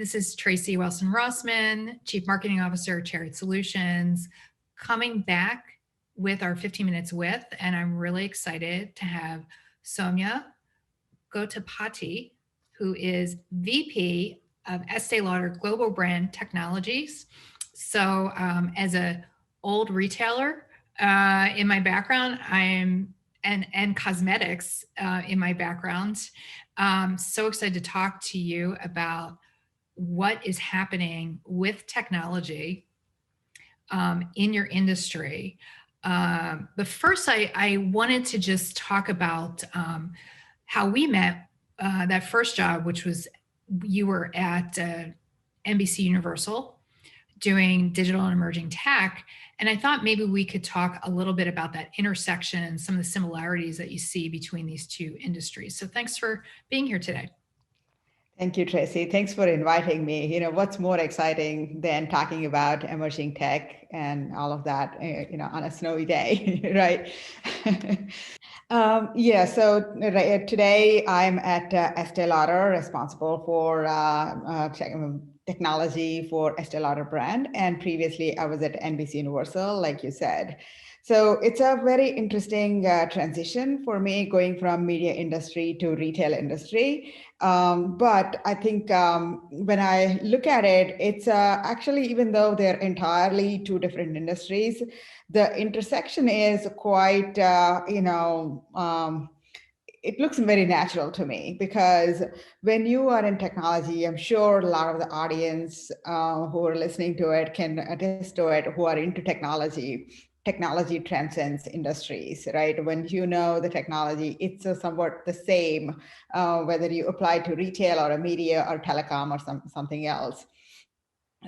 This is Tracey Welson-Rossman, Chief Marketing Officer, Chariot Solutions, coming back with our 15 Minutes With, and I'm really excited to have Sowmya Gottipati, who is VP of Estee Lauder Global Brand Technologies. So as an old retailer in my background, and cosmetics in my background, so excited to talk to you about what is happening with technology in your industry. But first, I wanted to just talk about how we met that first job, which was you were at NBC Universal doing digital and emerging tech. And I thought maybe we could talk a little bit about that intersection and some of the similarities that you see between these two industries. So thanks for being here today. Thank you, Tracey. Thanks for inviting me. You know, what's more exciting than talking about emerging tech and all of that, on a snowy day, right? So today I'm at Estee Lauder, responsible for technology for Estee Lauder brand. And previously I was at NBC Universal, like you said. So it's a very interesting transition for me going from media industry to retail industry. But I think when I look at it, it's actually, even though they're entirely two different industries, the intersection is quite, it looks very natural to me, because when you are in technology, I'm sure a lot of the audience who are listening to it can attest to it, who are into technology. Technology transcends industries, right? When you know the technology, it's somewhat the same, whether you apply to retail or a media or telecom or something else.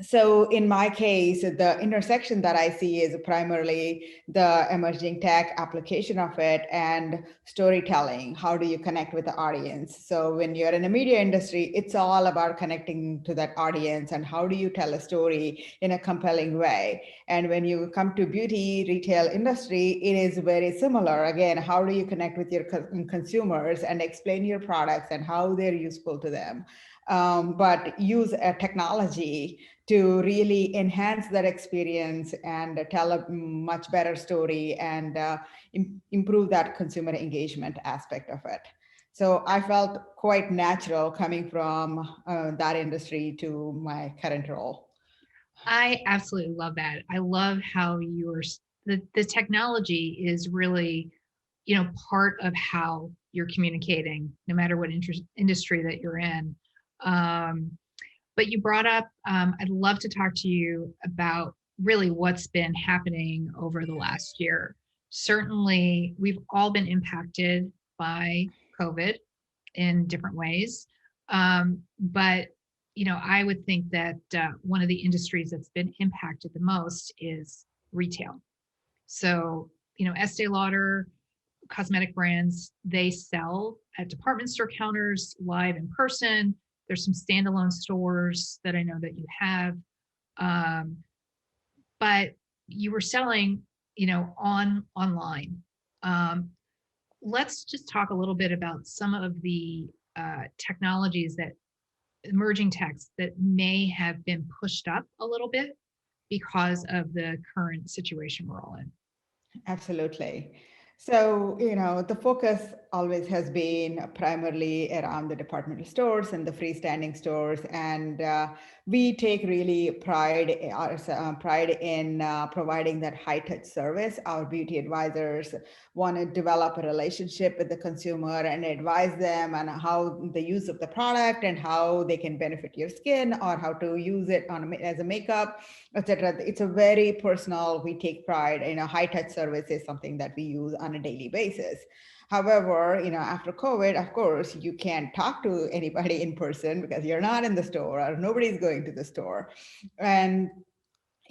So in my case, the intersection that I see is primarily the emerging tech application of it and storytelling. How do you connect with the audience? So when you're in the media industry, it's all about connecting to that audience and how do you tell a story in a compelling way. And when you come to beauty retail industry, it is very similar. Again, how do you connect with your consumers and explain your products and how they're useful to them? But use a technology to really enhance that experience and tell a much better story and improve that consumer engagement aspect of it. So I felt quite natural coming from that industry to my current role. I absolutely love that. I love how the technology is really, part of how you're communicating, no matter what industry that you're in. But you brought up, I'd love to talk to you about really what's been happening over the last year. Certainly, we've all been impacted by COVID in different ways. But, I would think that one of the industries that's been impacted the most is retail. So, Estee Lauder, cosmetic brands, they sell at department store counters, live in person. There's some standalone stores that I know that you have, but you were selling, online. Let's just talk a little bit about some of the technologies that emerging techs that may have been pushed up a little bit because of the current situation we're all in. Absolutely. So, the focus always has been primarily around the departmental stores and the freestanding stores. And we take really pride in providing that high touch service. Our beauty advisors want to develop a relationship with the consumer and advise them on how the use of the product and how they can benefit your skin or how to use it as a makeup, etc. It's a very personal, we take pride in a high touch service is something that we use on a daily basis. However, after COVID, of course, you can't talk to anybody in person because you're not in the store or nobody's going to the store. And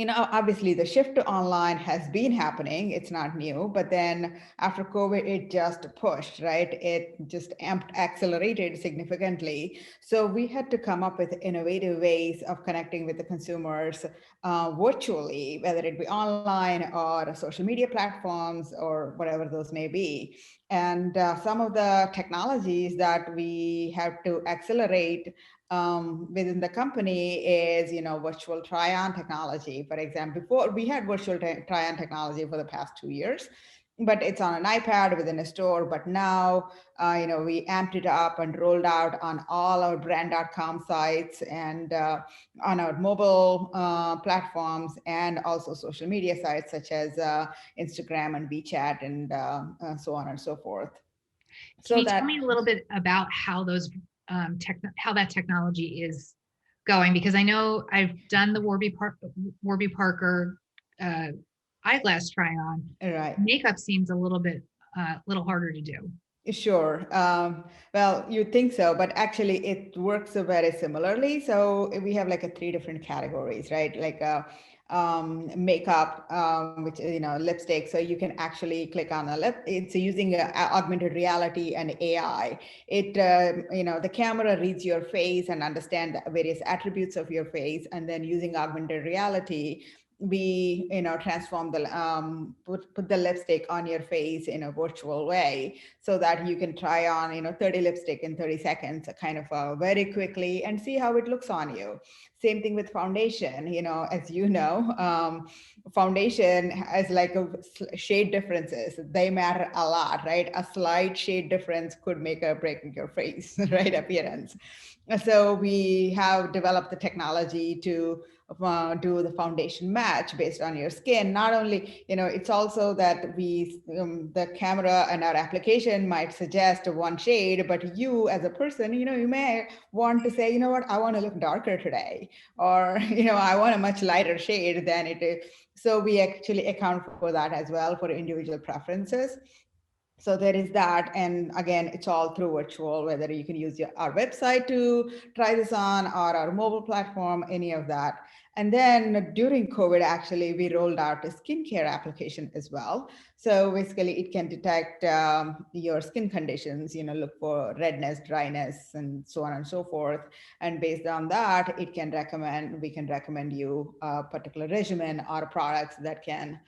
obviously the shift to online has been happening. It's not new, but then after COVID, it just pushed, right? It just accelerated significantly. So we had to come up with innovative ways of connecting with the consumers virtually, whether it be online or social media platforms or whatever those may be. And some of the technologies that we have to accelerate within the company is, virtual try-on technology. For example, before we had virtual try-on technology for the past 2 years, but it's on an iPad within a store. But now, we amped it up and rolled out on all our brand.com sites and on our mobile platforms and also social media sites such as Instagram and WeChat and so on and so forth. Can So you tell that me a little bit about how those how that technology is going? Because I know I've done the Warby Parker eyeglass try on. right. Makeup seems a little harder to do. Sure. Well, you think so, but actually it works very similarly. So we have like 3 different categories, right? Like makeup, which is, lipstick. So you can actually click on a lip. It's using augmented reality and AI. It, the camera reads your face and understand the various attributes of your face, and then using augmented reality, we transform the put the lipstick on your face in a virtual way so that you can try on 30 lipstick in 30 seconds kind of very quickly and see how it looks on you. Same thing with foundation. As foundation has like shade differences. They matter a lot, right? A slight shade difference could make or break your face, right? Appearance. So we have developed the technology to do the foundation match based on your skin. Not only, it's also that the camera and our application might suggest one shade, but you as a person, you may want to say, what, I want to look darker today, or, I want a much lighter shade than it is. So we actually account for that as well for individual preferences. So there is that. And again, it's all through virtual, whether you can use our website to try this on or our mobile platform, any of that. And then during COVID, actually, we rolled out a skincare application as well. So basically it can detect your skin conditions, look for redness, dryness, and so on and so forth. And based on that, we can recommend you a particular regimen or products that can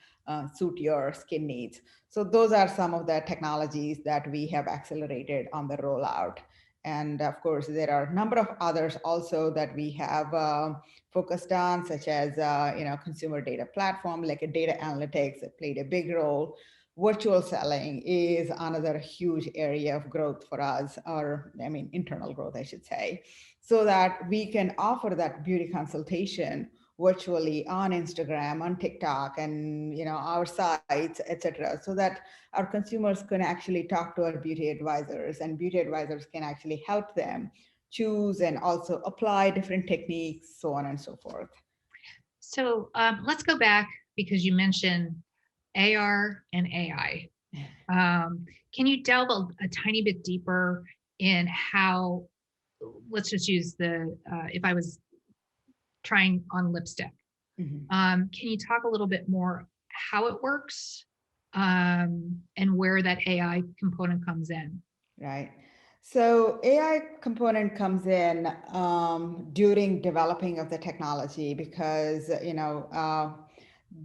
suit your skin needs. So those are some of the technologies that we have accelerated on the rollout. And of course, there are a number of others also that we have focused on, such as consumer data platform, like a data analytics that played a big role. Virtual selling is another huge area of growth for us, or internal growth, I should say, so that we can offer that beauty consultation virtually on Instagram, on TikTok, and our sites, etc., so that our consumers can actually talk to our beauty advisors, and beauty advisors can actually help them choose and also apply different techniques, so on and so forth. So let's go back because you mentioned AR and AI. Can you delve a tiny bit deeper in how, let's just use if I was trying on lipstick. Mhm. Can you talk a little bit more how it works and where that AI component comes in? Right. So AI component comes in during developing of the technology because,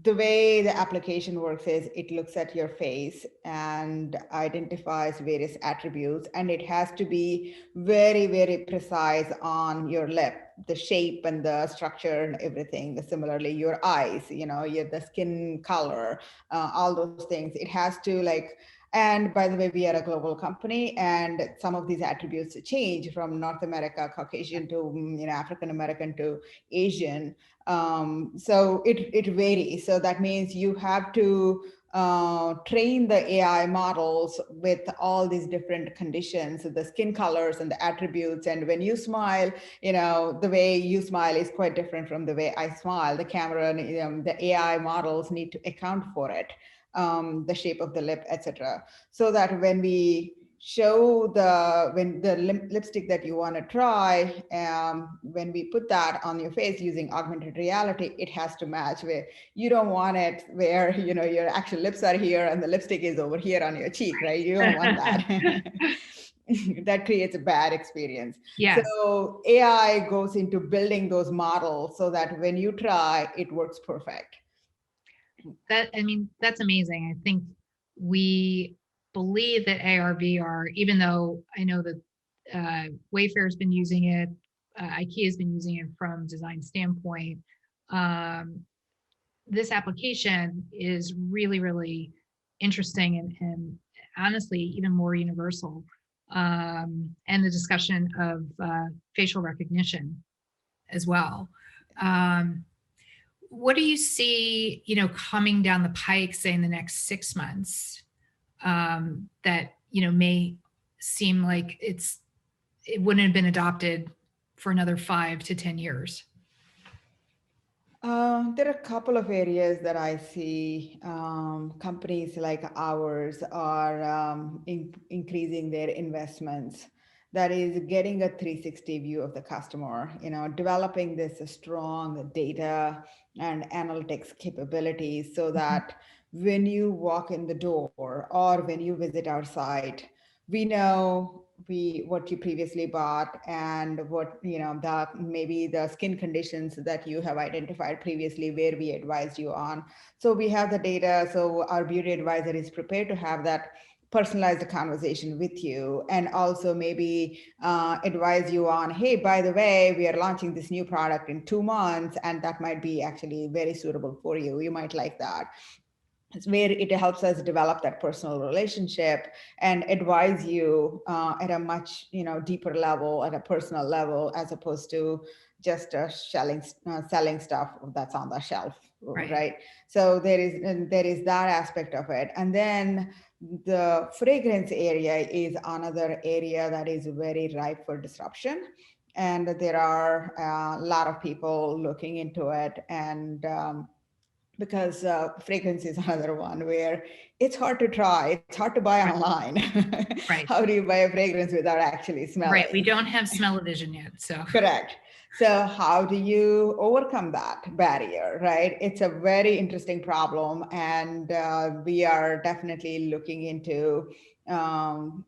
the way the application works is it looks at your face and identifies various attributes, and it has to be very, very precise on your lip, the shape and the structure and everything. Similarly, your eyes, the skin color, all those things. It has to and by the way, we are a global company, and some of these attributes change from North America, Caucasian to African American to Asian. So it varies. So that means you have to train the AI models with all these different conditions, the skin colors and the attributes. And when you smile, the way you smile is quite different from the way I smile. The camera and the AI models need to account for it. The shape of the lip, etc. So that when we show the lipstick that you want to try, when we put that on your face using augmented reality, it has to match. Where you don't want it where your actual lips are here and the lipstick is over here on your cheek, right? You don't want that. That creates a bad experience. Yes. So AI goes into building those models so that when you try, it works perfect. That's amazing. I think we believe that AR, VR, even though I know that Wayfair's been using it, IKEA has been using it from design standpoint. This application is really, really interesting and honestly even more universal. And the discussion of facial recognition as well. Um, what do you see, coming down the pike, say in the next 6 months, that may seem like it wouldn't have been adopted for another 5 to 10 years? There are a couple of areas that I see companies like ours are increasing their investments. That is getting a 360 view of the customer, developing this strong data and analytics capabilities so that when you walk in the door or when you visit our site, we know what you previously bought and what the maybe the skin conditions that you have identified previously where we advised you on. So we have the data, so our beauty advisor is prepared to have that personalized conversation with you and also maybe advise you on, hey, by the way, we are launching this new product in 2 months and that might be actually very suitable for you, you might like that. It's where it helps us develop that personal relationship and advise you at a much deeper level, at a personal level, as opposed to just selling stuff that's on the shelf, Right. right? So there is that aspect of it. And then the fragrance area is another area that is very ripe for disruption, and there are a lot of people looking into it. And because fragrance is another one where it's hard to try, it's hard to buy Right. online. Right. How do you buy a fragrance without actually Right. We smelling? don't have smell-o-vision yet, so. Correct. So how do you overcome that barrier, right? It's a very interesting problem, and we are definitely looking into um,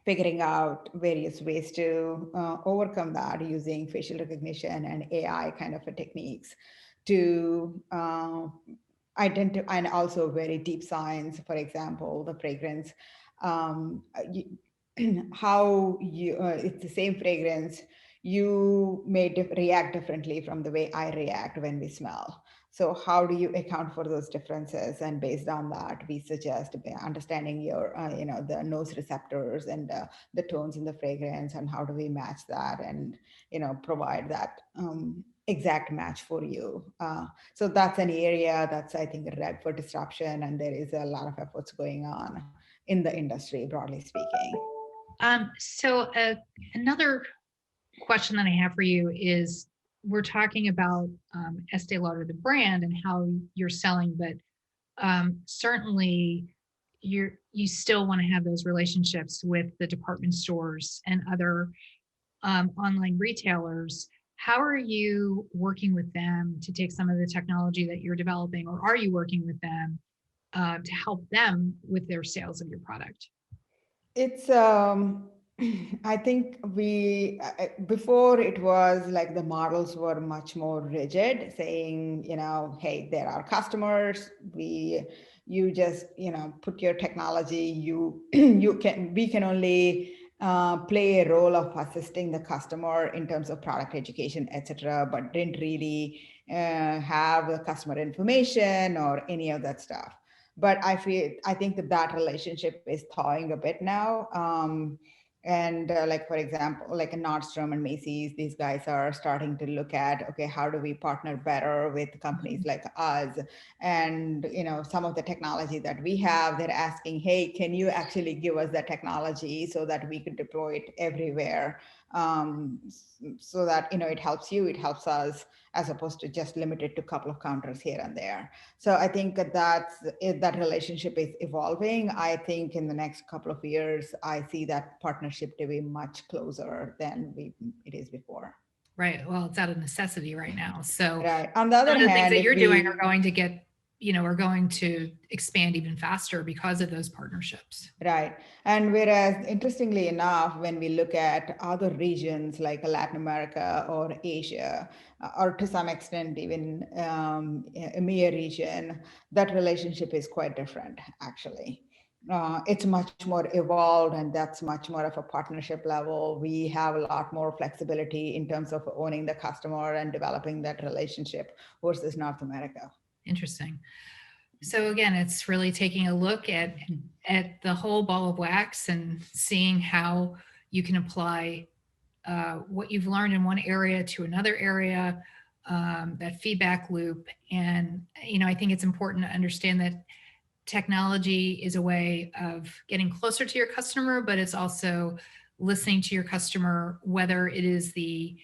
figuring out various ways to overcome that using facial recognition and AI kind of a techniques to identify, and also very deep science, for example, the fragrance, how you, it's the same fragrance, you may react differently from the way I react when we smell. So how do you account for those differences? And based on that, we suggest understanding your, the nose receptors and the tones in the fragrance, and how do we match that and, provide that exact match for you. So that's an area that's, I think, ripe for disruption, and there is a lot of efforts going on in the industry, broadly speaking. So another question that I have for you is, we're talking about Estee Lauder, the brand, and how you're selling, but certainly you still want to have those relationships with the department stores and other online retailers. How are you working with them to take some of the technology that you're developing, or are you working with them to help them with their sales of your product? It's I think we before it was like the models were much more rigid, saying, hey, there are customers, you just put your technology, we can only play a role of assisting the customer in terms of product education, etc., but didn't really have the customer information or any of that stuff. But I think that relationship is thawing a bit now. And like, for example, like a Nordstrom and Macy's, these guys are starting to look at, okay, how do we partner better with companies like us? And some of the technology that we have, they're asking, hey, can you actually give us that technology so that we could deploy it everywhere, so that it helps you, it helps us, as opposed to just limited to a couple of counters here and there. So I think that relationship is evolving. I think in the next couple of years, I see that partnership to be much closer than it is before. Right. Well, it's out of necessity right now. So Right. On the some other of the things hand, that if you're doing are we going to get, are going to expand even faster because of those partnerships. Right. And whereas, interestingly enough, when we look at other regions like Latin America or Asia, or to some extent even EMEA region, that relationship is quite different, actually. It's much more evolved, and that's much more of a partnership level. We have a lot more flexibility in terms of owning the customer and developing that relationship versus North America. Interesting. So again, it's really taking a look at the whole ball of wax and seeing how you can apply what you've learned in one area to another area, that feedback loop. And, I think it's important to understand that technology is a way of getting closer to your customer, but it's also listening to your customer, whether it is the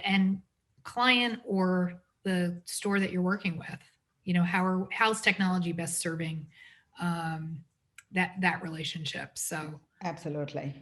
end client or the store that you're working with. How's technology best serving that relationship? So Absolutely.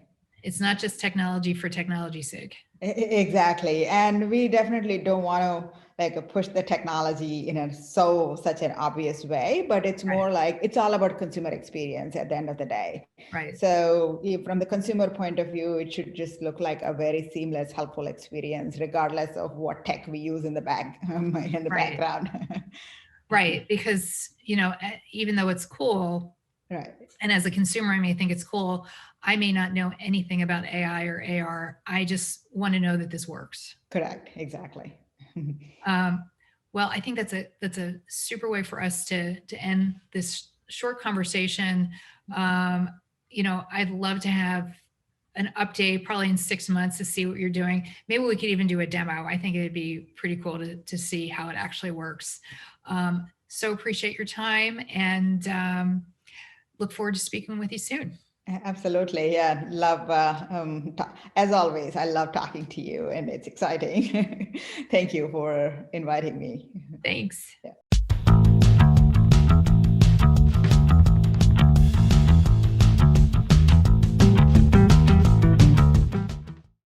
it's not just technology for technology's sake. Exactly. And we definitely don't want to push the technology in such an obvious way, but it's more like it's all about consumer experience at the end of the day. Right. So from the consumer point of view, it should just look like a very seamless, helpful experience, regardless of what tech we use in the background. Right. Because, even though it's cool, Right. and as a consumer, I may think it's cool, I may not know anything about AI or AR. I just want to know that this works. Correct. Exactly. Well, I think that's a super way for us to end this short conversation. I'd love to have an update probably in 6 months to see what you're doing. Maybe we could even do a demo. I think it'd be pretty cool to see how it actually works. So appreciate your time, and look forward to speaking with you soon. Absolutely. Yeah. Love, as always, I love talking to you, and it's exciting. Thank you for inviting me. Thanks. Yeah.